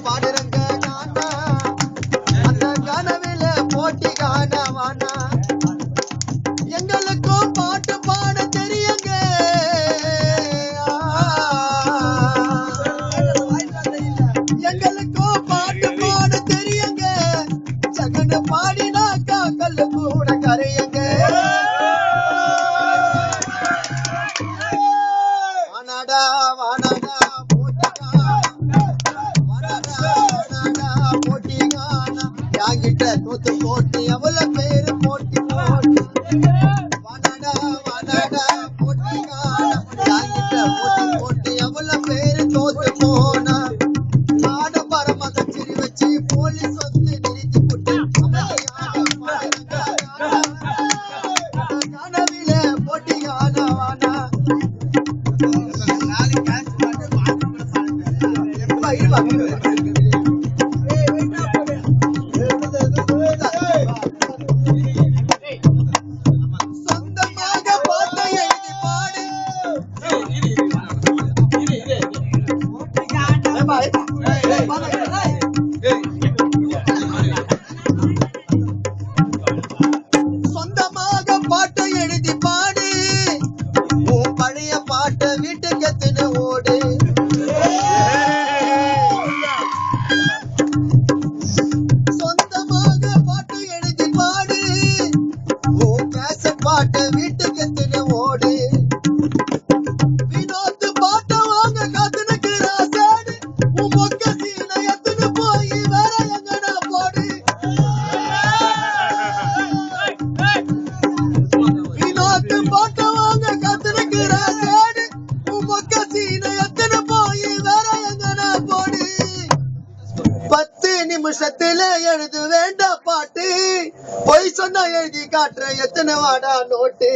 பாடுறங்க கானா அந்த கனவில போட்டி காணவானா எங்களுக்கும் பாட்டு பாட தெரியுங்க எங்களுக்கும் பாட்டு பாட தெரியுங்க ஜகன பாடினாக்கா கல்லு கூட கரையுங்க வானாடா வானாடா யாங்கிட்ட தோத்து போட்டு எவ்வளவு பேரு போட்டி போட்டு வானாடா வானாடா போட்டி காணா யாங்கிட்ட போட்டி போட்டு எவ்வளவு பேரு தோத்து போனா நாட பரம கச்சேரி வச்சு போலீஸ் வந்து நிறுத்தி போட்டு கனவில போட்டி காணா வானா சொந்தமாக பாட்டை எழுதி பாடு சொந்தமாக பாட்டை எழுதி பாடு உன் பழைய பாட்டை வீட்டுக்கு எத்தனை ஓடு சொந்தமாக பாட்டு எழுதி பாடு உன் கேசட் பாட்டை வீட்டுக்கு எத்தனை ஓடு வினோத்து பாட்டை வாங்க காத்துனுக்குற சேடு உன் மொக்க சீனை எத்தனை போய் வேற எங்கடா போடு வினோத்து பாட்டை வாங்க காத்துனுக்குற சேடு உன் மொக்க சீனை எத்தனை போய் வேற எங்கடா போடு 10 நிமிஷத்துல எழுது வேண்டாம் பாட்டு பொய் சொன்னா எழுதி காட்டுற எத்தனை வாடா நோட்டு